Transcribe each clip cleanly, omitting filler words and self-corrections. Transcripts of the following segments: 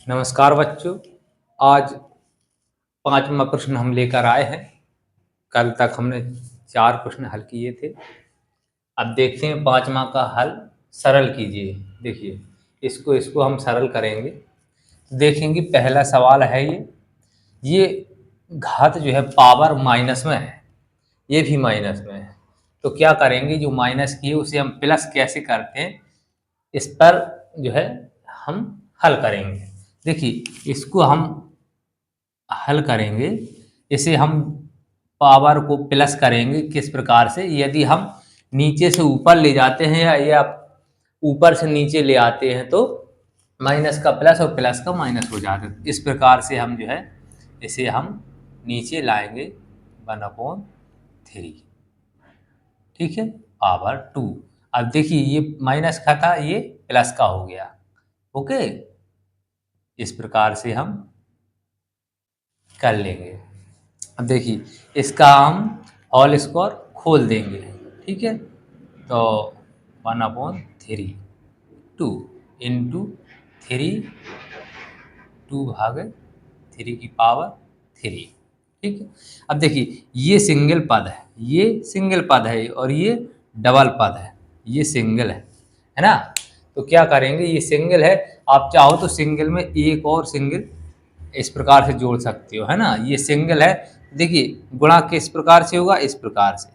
नमस्कार बच्चों। आज 5वां प्रश्न हम लेकर आए हैं। कल तक हमने 4 प्रश्न हल किए थे। अब देखते हैं 5वां का हल। सरल कीजिए। देखिए, इसको हम सरल करेंगे। देखेंगे पहला सवाल है ये घात जो है पावर माइनस में है, ये भी माइनस में है। तो क्या करेंगे, जो माइनस की है उसे हम प्लस कैसे करते हैं, इस पर जो है हम हल करेंगे। देखिए, इसको हम हल करेंगे, इसे हम पावर को प्लस करेंगे किस प्रकार से, यदि हम नीचे से ऊपर ले जाते हैं या ऊपर से नीचे ले आते हैं तो माइनस का प्लस और प्लस का माइनस हो जाता है। इस प्रकार से हम जो है इसे हम नीचे लाएंगे 1/3, ठीक है, पावर 2। अब देखिए, ये माइनस का था, ये प्लस का हो गया। ओके, इस प्रकार से हम कर लेंगे। अब देखिए, इसका हम होल स्क्वायर खोल देंगे, ठीक है। तो 1/3, 2 इंटू 3, 2/3, ठीक है। अब देखिए, ये सिंगल पद है, ये सिंगल पद है और ये डबल पद है, ये सिंगल है ना। तो क्या करेंगे, ये सिंगल है, आप चाहो तो सिंगल में एक और सिंगल इस प्रकार से जोड़ सकते हो, है ना। ये सिंगल है, देखिए गुणा किस प्रकार से होगा, इस प्रकार से,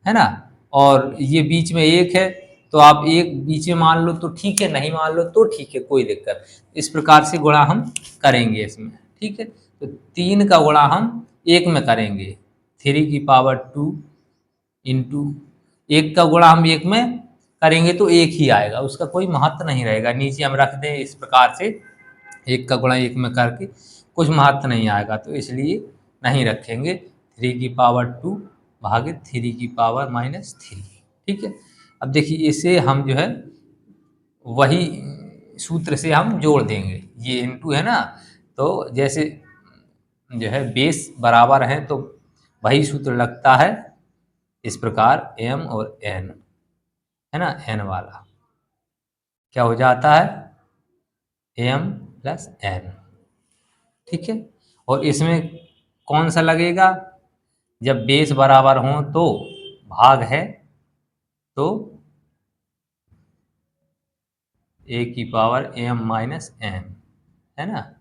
है ना। और ये बीच में एक है, तो आप एक बीच में मान लो तो ठीक है, नहीं मान लो तो ठीक है, कोई दिक्कत। इस प्रकार से गुणा हम करेंगे इसमें, ठीक है। तो 3 का गुणा हम एक में करेंगे, 3 की पावर 2 इंटू, एक का गुणा हम एक में करेंगे तो एक ही आएगा, उसका कोई महत्व नहीं रहेगा। नीचे हम रख दें इस प्रकार से, एक का गुणा एक में करके कुछ महत्व नहीं आएगा, तो इसलिए नहीं रखेंगे। 3 की पावर 2 भागे 3 की पावर -3, ठीक है। अब देखिए, इसे हम जो है वही सूत्र से हम जोड़ देंगे, ये इनटू है ना। तो जैसे जो है बेस बराबर है तो वही सूत्र लगता है, इस प्रकार m और n, है ना, n वाला क्या हो जाता है, m प्लस n, ठीक है। और इसमें कौन सा लगेगा, जब बेस बराबर हो तो भाग है, तो a⁻m−n, है ना,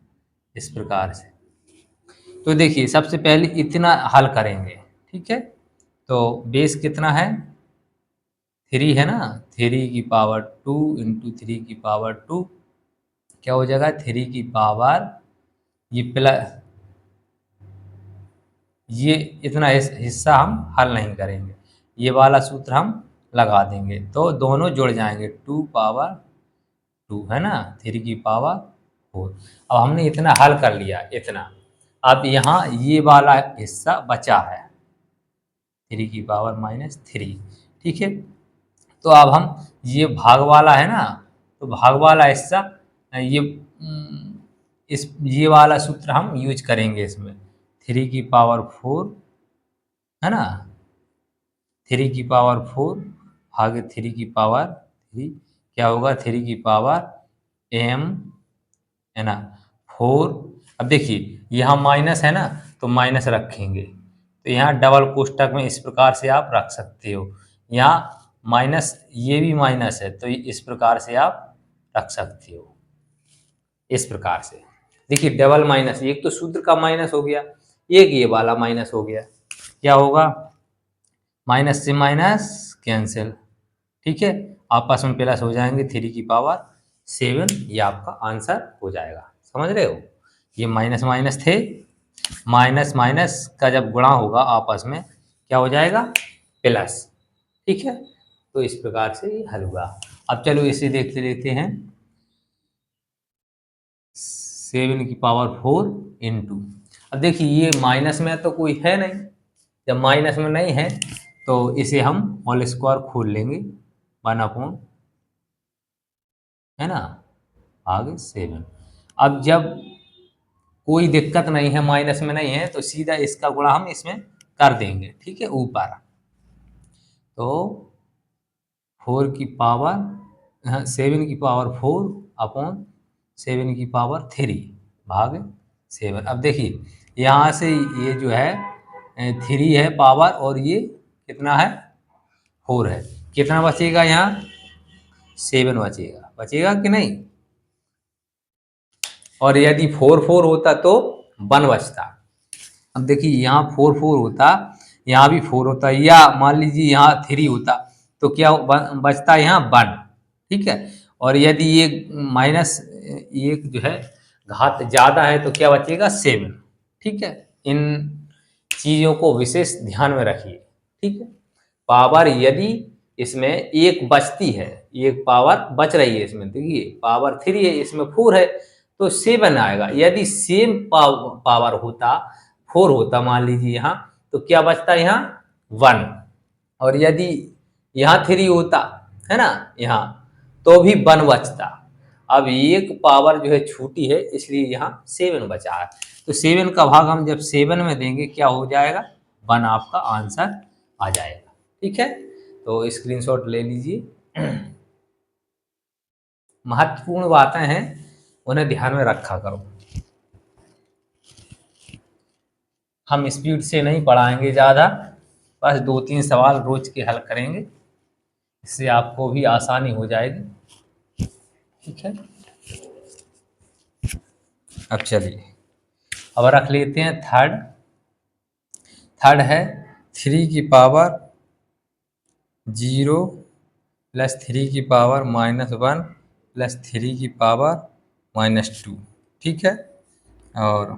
इस प्रकार से। तो देखिए, सबसे पहले इतना हल करेंगे, ठीक है। तो बेस कितना है, 3 है ना, 3 की पावर 2 इंटू 3 की पावर 2 क्या हो जाएगा, 3 की पावर, ये प्लस, ये इतना हिस्सा हम हल नहीं करेंगे, ये वाला सूत्र हम लगा देंगे, तो दोनों जुड़ जाएंगे, 2 पावर 2, है ना, 3 की पावर 4। अब हमने इतना हल कर लिया, इतना। अब यहाँ ये वाला हिस्सा बचा है, 3 की पावर-3, ठीक है। तो अब हम ये भाग वाला है ना, तो भाग वाला हिस्सा, ये इस ये वाला सूत्र हम यूज करेंगे इसमें, 3 की पावर 4, है ना, 3 की पावर 4 भागे 3 की पावर 3 क्या होगा, 3 की पावर m, है ना, 4। अब देखिए, यहाँ माइनस है ना, तो माइनस रखेंगे, तो यहाँ डबल कोष्टक में इस प्रकार से आप रख सकते हो। यहाँ माइनस, ये भी माइनस है, तो इस प्रकार से आप रख सकते हो, इस प्रकार से। देखिए, डबल माइनस, एक तो सूत्र का माइनस हो गया, एक ये वाला माइनस हो गया, क्या होगा, माइनस से माइनस कैंसिल, ठीक है, आपस में प्लस हो जाएंगे, 3 की पावर 7, ये आपका आंसर हो जाएगा। समझ रहे हो, ये माइनस माइनस थे, माइनस माइनस का जब गुणा होगा आपस में क्या हो जाएगा, प्लस, ठीक है। तो इस प्रकार से ये हल हुआ। अब चलो इसे देखते लेते हैं, 7 की पावर 4 इंटू, अब देखिए ये माइनस में तो कोई है नहीं, जब माइनस में नहीं है तो इसे हम होल स्क्वायर खोल लेंगे, 1/, है ना, आगे 7। अब जब कोई दिक्कत नहीं है, माइनस में नहीं है, तो सीधा इसका गुणा हम इसमें कर देंगे, ठीक है, ऊपर। तो 4 की पावर 7 की पावर 4 अपॉन 7 की पावर 3 भाग 7। अब देखिए यहाँ से ये जो है 3 है पावर, और ये कितना है 4 है। कितना बचेगा यहाँ 7 बचेगा, बचेगा कि नहीं। और यदि 4 होता तो 1 बचता। अब देखिए यहाँ 4 होता, यहाँ भी 4 होता, या मान लीजिए यहाँ 3 होता तो क्या बचता यहाँ 1। ठीक है। और यदि ये माइनस एक जो है घात ज़्यादा है तो क्या बचेगा 7। ठीक है। इन चीज़ों को विशेष ध्यान में रखिए। ठीक है। पावर यदि इसमें एक बचती है, एक पावर बच रही है इसमें, देखिए पावर 3 है, इसमें 4 है तो 7 आएगा। यदि सेम पावर होता 4 होता मान लीजिए यहाँ, तो क्या बचता यहाँ 1। और यदि यहाँ 3 होता है ना यहाँ, तो भी 1 बचता। अब एक पावर जो है छूटी है, इसलिए यहाँ 7 बचा है। तो 7 का भाग हम जब 7 में देंगे क्या हो जाएगा 1 आपका आंसर आ जाएगा। ठीक है। तो स्क्रीनशॉट ले लीजिए। महत्वपूर्ण बातें हैं, उन्हें ध्यान में रखा करो। हम स्पीड से नहीं पढ़ाएंगे ज़्यादा, बस 2-3 सवाल रोज के हल करेंगे, इससे आपको भी आसानी हो जाएगी। ठीक है। अब चलिए अब रख लेते हैं थर्ड। थर्ड है 3 की पावर 0 प्लस 3 की पावर -1 प्लस 3 की पावर -2। ठीक है। और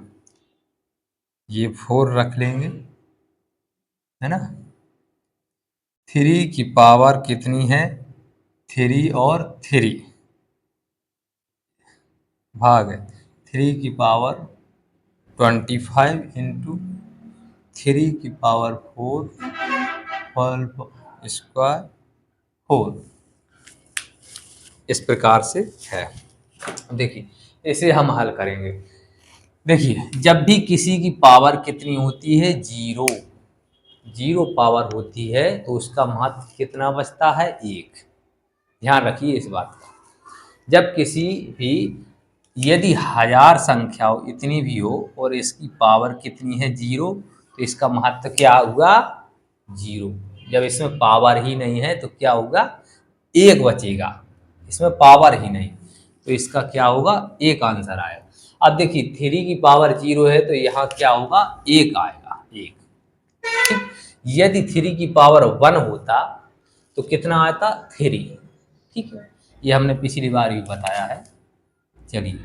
ये 4 रख लेंगे, है ना। 3 की पावर कितनी है 3 और 3 भाग 3 की पावर 25 इंटू 3 की पावर 4 होल स्क्वायर 4। इस प्रकार से है। देखिए इसे हम हल करेंगे। देखिए जब भी किसी की पावर कितनी होती है 0 पावर होती है तो उसका महत्व कितना बचता है 1। ध्यान रखिए इस बात का। जब किसी भी यदि 1000 संख्या हो, इतनी भी हो, और इसकी पावर कितनी है 0, तो इसका महत्व क्या हुआ 0। जब इसमें पावर ही नहीं है तो क्या होगा 1 बचेगा, इसमें पावर ही नहीं, तो इसका क्या होगा 1 आंसर आएगा। अब देखिए 3 की पावर 0 है तो यहाँ क्या होगा 1 आएगा 1। ठीक। यदि 3 की पावर 1 होता तो कितना आता 3। ठीक है। ये हमने पिछली बार भी बताया है। चलिए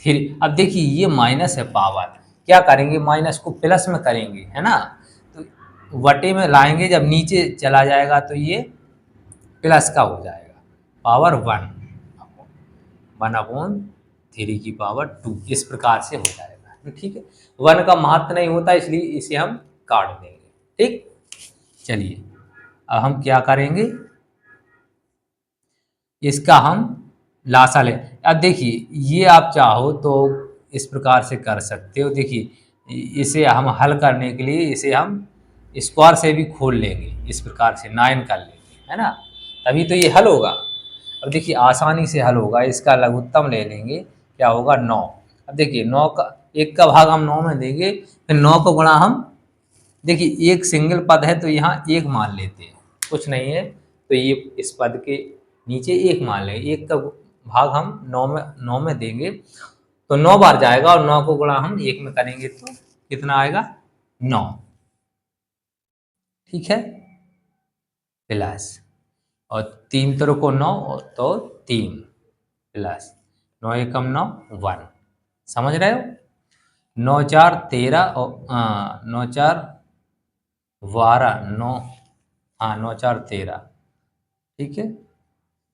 3। अब देखिए ये माइनस है पावर, क्या करेंगे माइनस को प्लस में करेंगे, है ना। तो वटे में लाएंगे, जब नीचे चला जाएगा तो ये प्लस का हो जाएगा पावर 1/3 की पावर 2। इस प्रकार से हो जाएगा। ठीक है। 1 का महत्व नहीं होता इसलिए इसे हम काट देंगे। ठीक। चलिए अब हम क्या करेंगे, इसका हम लासा ले। अब देखिए ये आप चाहो तो इस प्रकार से कर सकते हो। देखिए इसे हम हल करने के लिए इसे हम स्क्वायर से भी खोल लेंगे, इस प्रकार से 9 कर लेंगे, है ना, तभी तो ये हल होगा। अब देखिए आसानी से हल होगा। इसका लघुत्तम ले लेंगे, क्या होगा 9। अब देखिए 9 का 1 का भाग हम 9 में देंगे, फिर 9 को गुणा हम, देखिए एक सिंगल पद है तो यहाँ 1 मान लेते हैं, कुछ नहीं है तो ये इस पद के नीचे 1 मान लेंगे। 1 का भाग हम 9 में देंगे तो 9 बार जाएगा, और 9 को गुणा हम 1 में करेंगे तो कितना आएगा 9। ठीक है। प्लस, और 3 तरह को 9 तो 3 प्लस 9 एकम 9 1। समझ रहे हो। 9 4 13 और 9 4 12 9, हाँ 9 4 13। ठीक है।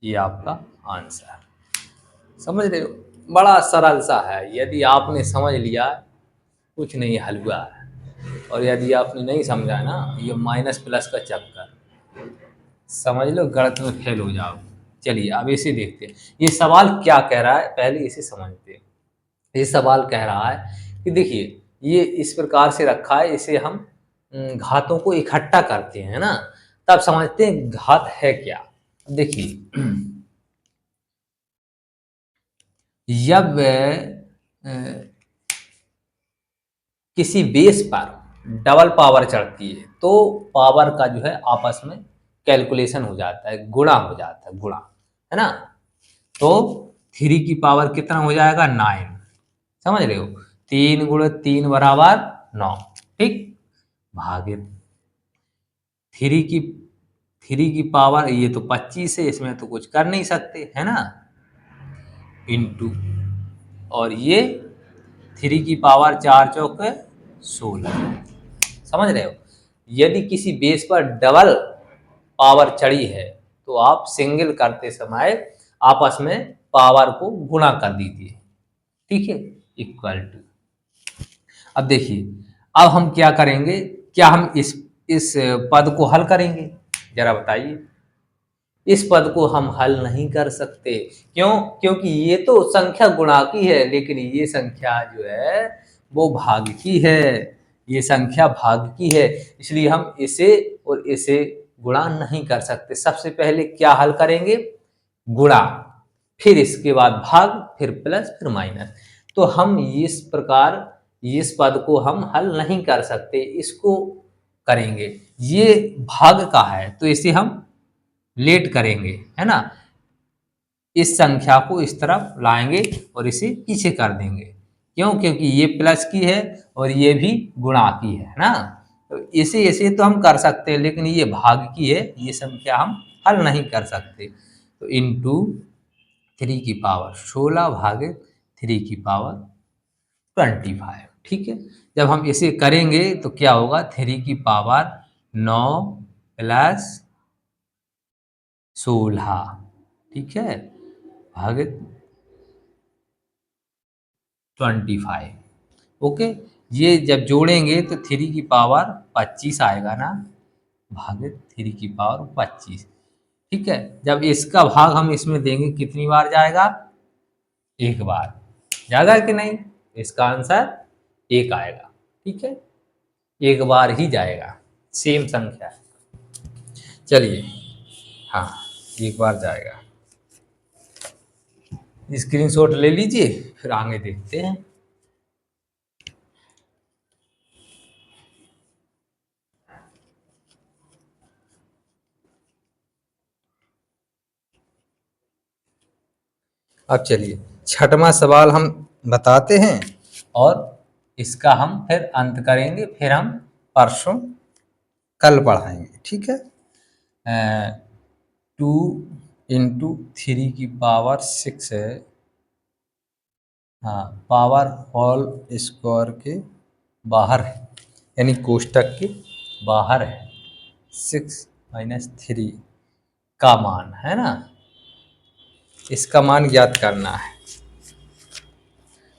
ये आपका आंसर, समझ रहे हो, बड़ा सरल सा है। यदि आपने समझ लिया कुछ नहीं हल हुआ है, और यदि आपने नहीं समझा ना, ये माइनस प्लस का चक्कर समझ लो, गणित में फेल हो जाओ। चलिए अब इसे देखते हैं, ये सवाल क्या कह रहा है, पहले इसे समझते हैं। ये सवाल कह रहा है कि देखिए ये इस प्रकार से रखा है, इसे हम घातों को इकट्ठा करते हैं ना, तब समझते हैं घात है क्या। देखिए जब किसी बेस पर डबल पावर चढ़ती है तो पावर का जो है आपस में कैलकुलेशन हो जाता है, गुणा हो जाता है, गुणा, है ना। तो 3 की पावर कितना हो जाएगा 9, समझ रहे हो, 3 गुणे 3 बराबर 9, ठीक, भागित 3 की 3 की पावर ये तो 25 है, इसमें तो कुछ कर नहीं सकते, है ना, इंटू, और ये 3 की पावर 4 चौके 16, समझ रहे हो। यदि किसी बेस पर डबल पावर चढ़ी है तो आप सिंगल करते समय आपस में पावर को गुणा कर दीजिए, ठीक है, इक्वल टू। अब देखिए, अब हम क्या करेंगे, क्या हम इस पद को हल करेंगे, जरा बताइए। इस पद को हम हल नहीं कर सकते, क्यों, क्योंकि ये तो संख्या गुणा की है, लेकिन ये संख्या जो है वो भाग की है, ये संख्या भाग की है, इसलिए हम इसे और इसे गुणा नहीं कर सकते। सबसे पहले क्या हल करेंगे, गुणा, फिर इसके बाद भाग, फिर प्लस, फिर माइनस। तो हम इस प्रकार इस पद को हम हल नहीं कर सकते, इसको करेंगे। ये भाग का है तो इसे हम लेट करेंगे, है ना, इस संख्या को इस तरफ लाएंगे और इसे पीछे कर देंगे, क्यों, क्योंकि ये प्लस की है और ये भी गुणा की है ना। तो इसे इसे तो हम कर सकते हैं, लेकिन ये भाग की है, ये संख्या हम हल नहीं कर सकते। तो इंटू 3 की पावर 16 भागे 3 की पावर 25, ठीक है। जब हम इसे करेंगे तो क्या होगा, 3 की पावर 9 प्लस 16, ठीक है, भागे 25, ओके। ये जब जोड़ेंगे तो 3 की पावर 25 आएगा ना, भागे 3 की पावर 25, ठीक है। जब इसका भाग हम इसमें देंगे कितनी बार जाएगा, एक बार जाएगा कि नहीं, इसका आंसर एक आएगा, ठीक है, एक बार ही जाएगा, सेम संख्या है। चलिए, हाँ, एक बार जाएगा। स्क्रीनशॉट ले लीजिए, फिर आगे देखते हैं। अब चलिए, छठवां सवाल हम बताते हैं और इसका हम फिर अंत करेंगे, फिर हम परसों कल पढ़ाएंगे, ठीक है। 2 इंटू 3 की पावर 6 है, हाँ, पावर होल स्क्वायर के बाहर है, यानी कोष्टक के बाहर है, 6 माइनस 3 का मान, है ना, इसका मान ज्ञात करना है।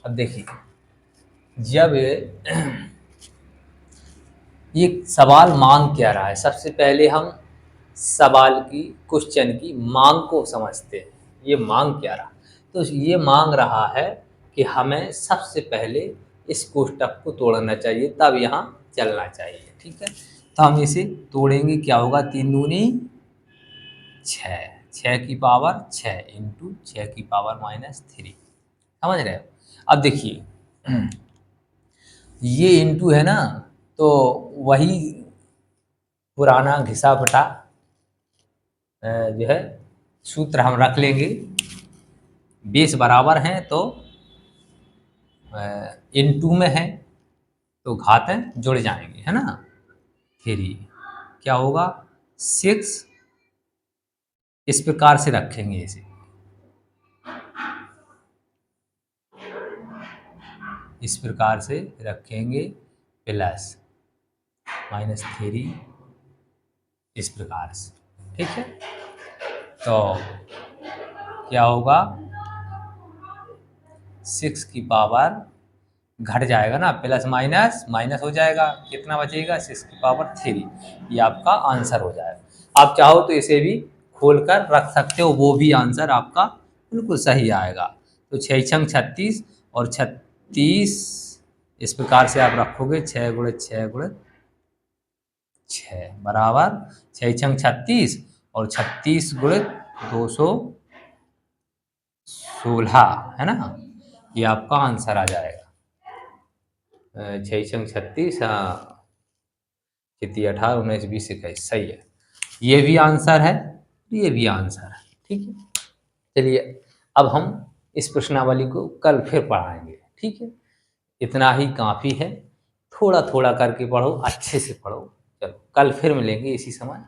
अब देखिए, जब ये सवाल मांग क्या रहा है, सबसे पहले हम सवाल की, क्वेश्चन की मांग को समझते हैं। ये मांग क्या रहा, तो ये मांग रहा है कि हमें सबसे पहले इस कोष्टक को तोड़ना चाहिए, तब यहाँ चलना चाहिए, ठीक है। तो हम इसे तोड़ेंगे, क्या होगा, 3 दूनी 6, 6 की पावर 6 इंटू 6 की पावर माइनस 3, समझ रहे हो। अब देखिए, ये इंटू है ना, तो वही पुराना घिसा पटा जो है सूत्र हम रख लेंगे, बेस बराबर हैं तो इनटू में है तो घातें जुड़ जाएंगे, है ना। 3 क्या होगा 6, इस प्रकार से रखेंगे इसे, इस प्रकार से रखेंगे, प्लस माइनस 3 इस प्रकार से, ठीक है। तो क्या होगा, 6 की पावर घट जाएगा ना, प्लस माइनस माइनस हो जाएगा, कितना बचेगा, 6 की पावर 3, ये आपका आंसर हो जाएगा। आप चाहो तो इसे भी खोल कर रख सकते हो, वो भी आंसर आपका बिल्कुल सही आएगा। तो 6 छंग 36 और 36 इस प्रकार से आप रखोगे, 6 गुणे 6 गुणे 6 बराबर 6 छंग 36 और 36 गुणे 216, है ना, ये आपका आंसर आ जाएगा। 6 36, हाँ, कितनी 18 19 20 21, सही है। ये भी आंसर है, ये भी आंसर है। ठीक है, चलिए अब हम इस प्रश्नावली को कल फिर पढ़ाएंगे। ठीक है, इतना ही काफ़ी है, थोड़ा थोड़ा करके पढ़ो, अच्छे से पढ़ो। चलो कल फिर मिलेंगे इसी समय।